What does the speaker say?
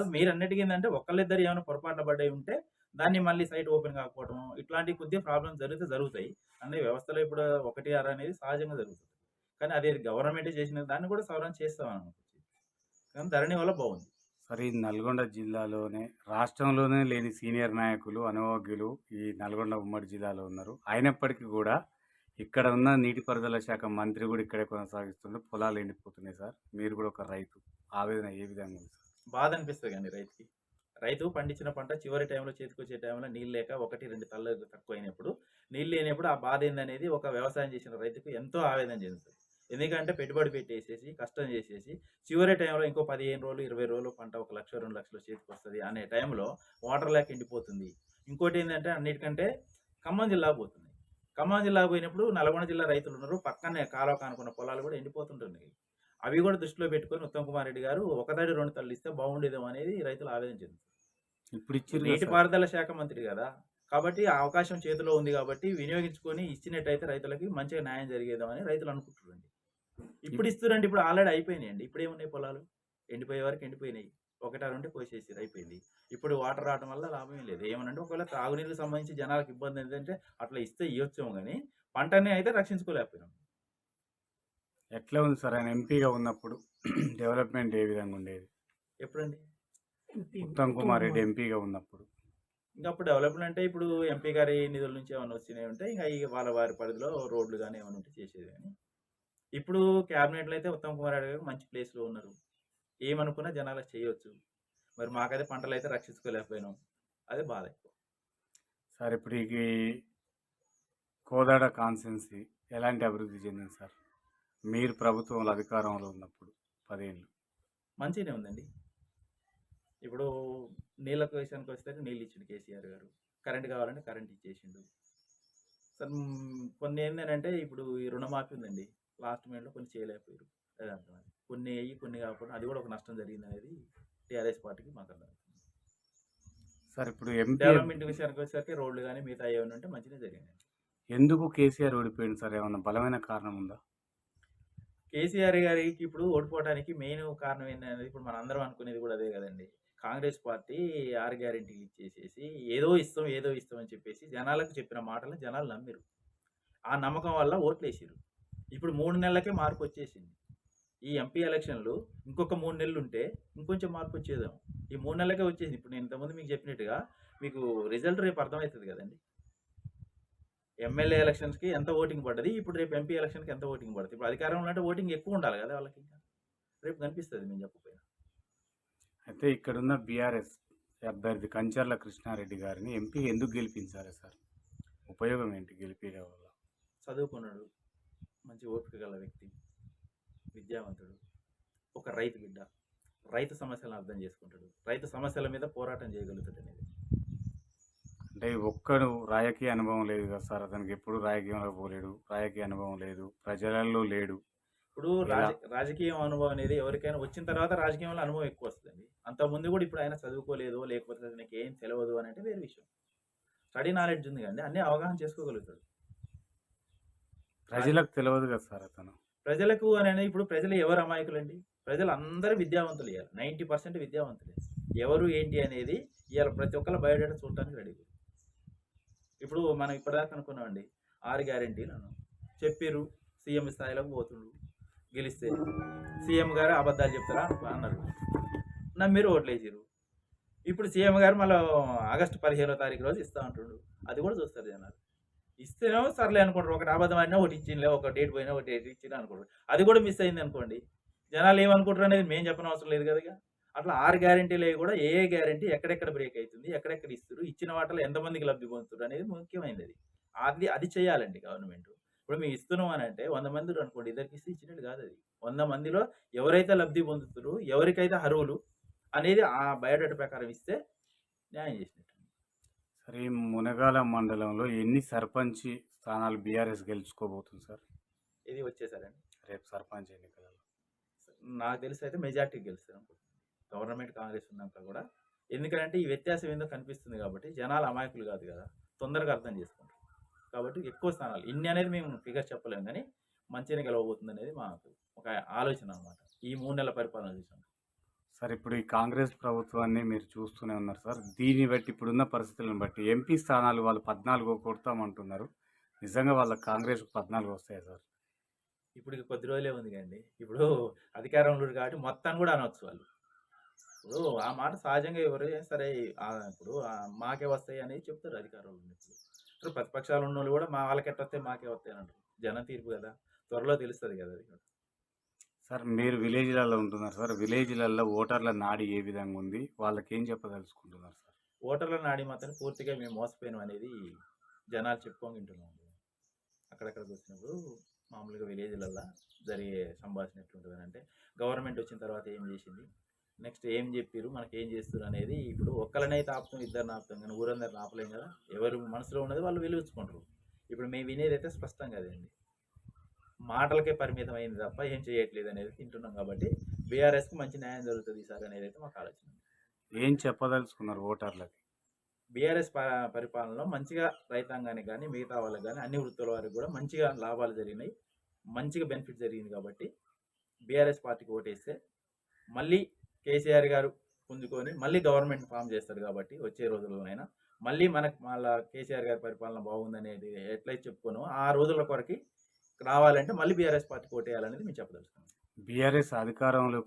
కాదు మీరన్నట్టుగా ఏందంటే ఒకళ్ళిద్దరు ఏమైనా పొరపాట్లు పడ్డయి ఉంటే దాన్ని మళ్ళీ సైట్ ఓపెన్ కాకపోవడం ఇట్లాంటి కొద్దిగా ప్రాబ్లమ్స్ జరుగుతాయి. అన్ని వ్యవస్థలో ఇప్పుడు 1, 6 అనేది సహజంగా జరుగుతుంది. కానీ అది గవర్నమెంటే చేసిన దాన్ని కూడా సవరణ చేస్తామనుకోవచ్చు. కానీ ధరణి వల్ల బావుంది. సరే ఈ నల్గొండ జిల్లాలోనే రాష్ట్రంలోనే లేని సీనియర్ నాయకులు, అనుభవజ్ఞులు ఈ నల్గొండ ఉమ్మడి జిల్లాలో ఉన్నారు. అయినప్పటికీ గూడా ఇక్కడ ఉన్న నీటిపారుదల శాఖ మంత్రి గూడా ఇక్కడే కొనసాగిస్తుండు. పొలాలు ఎండిపోతున్నాయి సార్. మీరు గూడా ఒక రైతు. ఆవేదన ఏ విధంగా ఉంది సార్? బాధనిపిస్తది గాని రైతుకి. రైతు పండించిన పంట చివరి టైంలో చేతికొచ్చే టైంలో నీళ్ళు లేక 1, 2 తళ్ళు తక్కువైనప్పుడు, నీళ్ళు లేనప్పుడు ఆ బాధేందనేది ఒక వ్యవసాయం చేసిన రైతుకు ఎంతో ఆవేదన చెందుతది. ఎందుకంటే పెట్టుబడి పెట్టేసేసి, కష్టం చేసేసి, చివరి టైంలో ఇంకో 15 రోజులు, 20 రోజులు పంట 1,00,000, 2,00,000 చేతికొస్తది అనే టైంలో వాటర్ లేక ఎండిపోతుంది. ఇంకోటేందంటే అన్నిటికంటే ఖమ్మం జిల్లాకు పోతుంది. ఖమ్మం జిల్లాకు పోయినప్పుడు నల్గొండ జిల్లా రైతులున్నారు. పక్కనే కాలువకు ఆనుకున్న పొలాలు కూడా ఎండిపోతుంటున్నాయి. అవి కూడా దృష్టిలో పెట్టుకొని ఉత్తమ్ కుమార్ రెడ్డి గారు ఒక తడి 2 తళ్ళు ఇస్తే బాగుండేదేమో అనేది రైతులు ఆవేదన చెందుతారు. ఇప్పుడు ఇచ్చిర్రు కదా సార్. నీటిపారుదల శాఖ మంత్రి గదా! కాబట్టి ఆ అవకాశం చేతిలో ఉంది గాబట్టి వినియోగించుకొని ఇచ్చినట్టయితే రైతులకి మంచిగా న్యాయం జరిగేదేమని రైతులు అనుకుంటుర్రండి. ఇప్పుడు ఇప్ ఇస్తుర్రండి. ఇప్పుడు ఆల్రెడీ అయిపోయినాయండి. ఇప్పుడేమున్నాయి పొలాలు? ఎండిపోయే వరకు ఎండిపోయినాయి. ఒకటారుంటే కోసేసిర్రు అయిపోయింది. ఇప్పుడు వాటర్ రావటం వల్ల లాభం ఏం లేదు. ఏమనంటే ఒకవేళ త్రాగునీరుకి సంబంధించి జనాలకు ఇబ్బంది ఏంటంటే అట్లా ఇస్తే ఇయ్యొచ్చేమో గానీ పంటని అయితే రక్షించుకోలేకపోయినాం. ఎట్లా ఉంది సార్ ఆయన ఎంపీగా ఉన్నప్పుడు డెవలప్‌మెంట్ ఏ విధంగా ఉండేది? ఎప్పుడండి? ఉత్తమ్ కుమార్ రెడ్డి ఎంపీగా ఉన్నప్పుడు. ఇంక అప్పుడు డెవలప్‌మెంట్ అంటే ఇప్పుడు ఎంపీ గారి నిధుల నుంచి ఏమన్నా వచ్చినయుంటే ఇగ వాళ్ళ వారి పరిధిలో రోడ్లు గాని ఏమన్నా ఉంటే చేసేది గాని. ఇప్పుడు క్యాబినెట్‌లో అయితే ఉత్తమ్ కుమార్ రెడ్డి గారు మంచి ప్లేస్‌లో ఉన్నారు. ఏమనుకున్నా జనాలకు చేయొచ్చు. మరి మాకైతే పంటలైతే రక్షించుకోలేకపోయినాం. అదే బాధ ఎక్కువ. సార్ ఇప్పుడు ఈ కోదాడ కాన్స్టిట్యున్సీ ఎలాంటి అభివృద్ధి చెందింది సార్? మీరు ప్రభుత్వంలో అధికారంలో ఉన్నప్పుడు 10 ఏళ్ళు. మంచిగానే ఉందండి. ఇప్పుడు నీళ్ళ విషయానికొస్తే నీళ్ళు ఇచ్చిండు కేసీఆర్ గారు. కరెంట్ కావాలంటే కరెంట్ ఇచ్చేసిండు. కొన్ని ఏందనంటే ఇప్పుడు ఈ రుణమాఫీ ఉందండి. లాస్ట్ మినిట్‌లో కొన్ని చేయలేకపోయారు. అదే అర్థమైంది. కొన్ని అయ్యి కొన్ని కాకపోవడం అది కూడా ఒక నష్టం జరిగిందనేది టీఆర్ఎస్ పార్టీకి మాకు అర్థమైంది. సార్ ఇప్పుడు ఎంపీ డెవలప్‌మెంట్ విషయానికొచ్చేసరికి రోడ్లు గాని మిగతాయి ఏమన్నా ఉంటే మంచిగానే జరిగినాయి. ఎందుకు కేసీఆర్ ఓడిపోయిండు సార్? ఏమన్నా బలమైన కారణం ఉందా? కేసీఆర్ గారికి ఇప్పుడు ఓడిపోవడానికి మెయిన్ కారణం ఏంటనేది ఇప్పుడు మనందరం అనుకునేది కూడా అదే కదండీ. కాంగ్రెస్ పార్టీ 6 గ్యారంటీలు ఇచ్చేసేసి ఏదో ఇస్తాం, ఏదో ఇస్తాం అని చెప్పేసి జనాలకు చెప్పిన మాటలను జనాలు నమ్మిర్రు. ఆ నమ్మకం వల్ల ఓట్లేసిర్రు. ఇప్పుడు 3 నెలలకే మార్పొచ్చేసింది. ఈ ఎంపీ ఎలక్షన్‌లు ఇంకొక 3 నెలలుంటే ఇంకొంచెం మార్పొచ్చేదేమో. ఈ 3 నెలలకే వచ్చేసింది. ఇప్పుడు నేను ఇంతకుముందు మీకు చెప్పినట్టుగా మీకు రిజల్ట్ రేపు అర్థమైతది కదండీ. ఎమ్మెల్యే ఎలక్షన్స్‌కి ఎంత ఓటింగ్ పడ్డది. ఇప్పుడు రేపు ఎంపీ ఎలక్షన్‌కి ఎంత ఓటింగ్ పడతది. ఇప్పుడు అధికారంలో అంటే ఓటింగ్ ఎక్కువ ఉండాలి కదా వాళ్ళకింకా. రేపు కనిపిస్తది మేము చెప్పకపోయినా. అయితే ఇక్కడున్న బీఆర్ఎస్ అభ్యర్థి కంచర్ల కృష్ణారెడ్డి గారిని ఎంపీ ఎందుకు గెలిపించాలి సార్? ఉపయోగం ఏంటి గెలిపియడం వల్ల? చదువుకున్నాడు. మంచి ఓపిక గల వ్యక్తి. విద్యావంతుడు. ఒక రైతు బిడ్డ. రైతు సమస్యలను అర్థం చేసుకుంటాడు. రైతు సమస్యల మీద పోరాటం చేయగలుగుతాడనేది. అంటే ఒక్కడు రాజకీయ అనుభవం లేదు కదా సార్. అతనికి ఎప్పుడు రాజకీయంలో పోలేడు. రాజకీయ అనుభవం లేదు. ప్రజలలో లేడు. ఇప్పుడు ఎలా? రాజకీయం అనుభవం అనేది ఎవరికైనా వచ్చిన తర్వాత రాజకీయంలో అనుభవం ఎక్కువ వస్తదండి. అంతకుముందు కూడా ఇప్పుడు ఆయన చదువుకోలేదు, లేకపోతే ఆయనకి ఏం తెలవదు అనంటే వేరే విషయం. స్టడీ నాలెడ్జ్ ఉంది గానీ అన్నీ అవగాహన చేసుకోగలుగుతాడు. రాజ ప్రజలకు తెలవదు కదా సార్ అతను. ప్రజలకు అననే ఇప్పుడు ప్రజలు ఎవరు అమాయకులండి? ప్రజలందరూ విద్యావంతులు ఇయాల. 90% విద్యావంతులే. ఎవరు ఏంటి అనేది ఇయాల ప్రతి ఒక్కళ్ళ బయోడేటా చూడటానికి రెడీగా ఉంది. ఇప్పుడు మనం ఇప్పటిదాకా అనుకున్నామండి. 6 గ్యారంటీలు అన్నాం. చెప్పిర్రు. సీఎం స్థాయిలోకి పోతుండ్రు. గెలిస్తే సీఎం గారు అబద్ధాలు చెప్తారా అన్నారు. నమ్మిర్రు ఓట్లేసిర్రు. ఇప్పుడు సీఎం గారు మళ్ళా ఆగస్టు 15వ తారీఖు రోజు ఇస్తా అంటుండు. అది కూడా చూస్తారు జనాలు. ఇస్తేనేమో సర్లే అనుకుంటారు. ఒకటి అబద్ధం ఆడినా ఒకటి ఇచ్చిండులే, ఒక డేట్ పోయినా ఒక డేట్ ఇచ్చిండు అనుకుంటారు. అది కూడా మిస్ అయింది అనుకోండి. జనాలు ఏమనుకుంటారు అనేది మేము చెప్పనవసరం లేదు కదా ఇగ. అట్లా 6 గ్యారంటీలయి కూడా ఏ ఏ గ్యారంటీ ఎక్కడెక్కడ బ్రేక్ అయితుంది, ఎక్కడెక్కడ ఇస్తుర్రు, ఇచ్చిన వాటిలో ఎంతమందికి లబ్ధి పొందుతుర్రు అనేది ముఖ్యమైనది. అది అది చేయాలండి గవర్నమెంట్. ఇప్పుడు మేము ఇస్తున్నాం అనంటే 100 మంది అనుకోండి ఇద్దరికిస్తే ఇచ్చినట్టు కాదది. 100 మందిలో ఎవరైతే లబ్ధి పొందుతుర్రో, ఎవరికైతే అర్హులు అనేది ఆ బయోడేటా ప్రకారం ఇస్తే న్యాయం చేసినట్టు. సరే ఈ మునగాల మండలంలో ఎన్ని సర్పంచి స్థానాలు బీఆర్ఎస్ గెలుచుకోబోతుంది సార్? ఇది వచ్చేసారండి. రేపు సర్పంచ్ ఎన్నికలలో. నాకు తెలిసయితే మెజారిటీ గెలుస్తారనుకుంటున్నాను. గవర్నమెంట్ కాంగ్రెస్ ఉన్నాక కూడా. ఎందుకంటే ఈ వ్యత్యాసం ఏందో కనిపిస్తుంది కాబట్టి జనాలు అమాయకులు కాదు కదా! తొందరగా అర్థం చేసుకుంటారు. కాబట్టి ఎక్కువ స్థానాలు. ఇన్ని అనేది మేము ఫిగర్ చెప్పలేము గానీ మంచిగానే గెలవబోతుందనేది మాకు ఒక ఆలోచన అన్నమాట. ఈ 3 నెలల పరిపాలన చూసాం. సార్ ఇప్పుడు ఈ కాంగ్రెస్ ప్రభుత్వాన్ని మీరు చూస్తూనే ఉన్నారు సార్. దీన్ని బట్టి ఇప్పుడున్న పరిస్థితులను బట్టి ఎంపీ స్థానాలు వాళ్ళు 14 కొడతామంటున్నారు. నిజంగా వాళ్ళకి కాంగ్రెస్‌కి 14 వస్తాయా సార్? ఇప్పటికి కొద్ది రోజులే ఉంది కదండీ. ఇప్పుడు అధికారంలో ఉన్నారు కాబట్టి మొత్తాన్ని కూడా అనొచ్చు వాళ్ళు. ఇప్పుడు ఆ మాట సహజంగా ఎవరైనా సరే ఇప్పుడు మాకే వస్తాయి అనేది చెప్తారు అధికారంలో ఉన్నప్పుడు. ఇప్పుడు ప్రతిపక్షాలు ఉన్నోళ్ళు కూడా మా వాళ్ళకి ఎట్టొస్తాయి మాకే వస్తాయి అని అంటారు. జనం తీర్పు కదా! త్వరలో తెలుస్తది కదా అది. సార్ మీరు విలేజ్‌లలో ఉంటున్నారు సార్. విలేజ్‌లలో ఓటర్ల నాడి ఏ విధంగా ఉంది? వాళ్ళకేం చెప్పదలుచుకుంటున్నారు సార్? ఓటర్ల నాడి మాత్రం పూర్తిగా మేము మోసపోయినాం అనేది జనాలు చెప్పుకొని వింటున్నాం. అక్కడక్కడ చూసినప్పుడు మామూలుగా విలేజ్‌లల్లా జరిగే సంభాషణ ఎట్లుంటదనంటే, గవర్నమెంట్ వచ్చిన తర్వాత ఏం చేసింది? నెక్స్ట్ ఏం చెప్పిర్రు? మనకేం చేస్తుర్రు? అనేది ఇప్పుడు ఒక్కళ్ళనైతే ఆపుతాం, ఇద్దరిని ఆపుతాం కానీ ఊరందరిని ఆపలేం కదా! ఎవరు మనసులో ఉన్నది వాళ్ళు వెలిబుచ్చుకుంటారు. ఇప్పుడు మేము వినేదైతే స్పష్టంగా అదండి. మాటలకే పరిమితం అయింది తప్ప ఏం చేయట్లేదు అనేది వింటున్నాం కాబట్టి బీఆర్ఎస్‌కి మంచి న్యాయం జరుగుతది ఈసారి అనేదైతే మాకు ఆలోచన. ఏం చెప్పదలుచుకున్నారు ఓటర్లకి? బీఆర్ఎస్ పరిపాలనలో మంచిగా రైతాంగానికి గానీ, మిగతా వాళ్ళకి గానీ, అన్ని వృత్తుల వారికి కూడా మంచిగా లాభాలు జరిగినాయి. మంచిగా బెనిఫిట్ జరిగింది కాబట్టి బీఆర్ఎస్ పార్టీకి ఓటేస్తే మళ్ళీ కేసీఆర్ గారు పుంజుకొని మళ్ళీ గవర్నమెంట్ ఫామ్ చేస్తాడు కాబట్టి వచ్చే రోజుల్లోనైనా మళ్ళీ మనకు మళ్ళా కేసీఆర్ గారి పరిపాలన బాగుందనేది ఎట్లయితే చెప్పుకోనో ఆ రోజుల కొరకి రావాలంటే మళ్ళీ బీఆర్ఎస్ పార్టీకి ఓటేయాలనేది మేము చెప్పదలుచుకున్నాం. బీఆర్ఎస్ అధికారంలో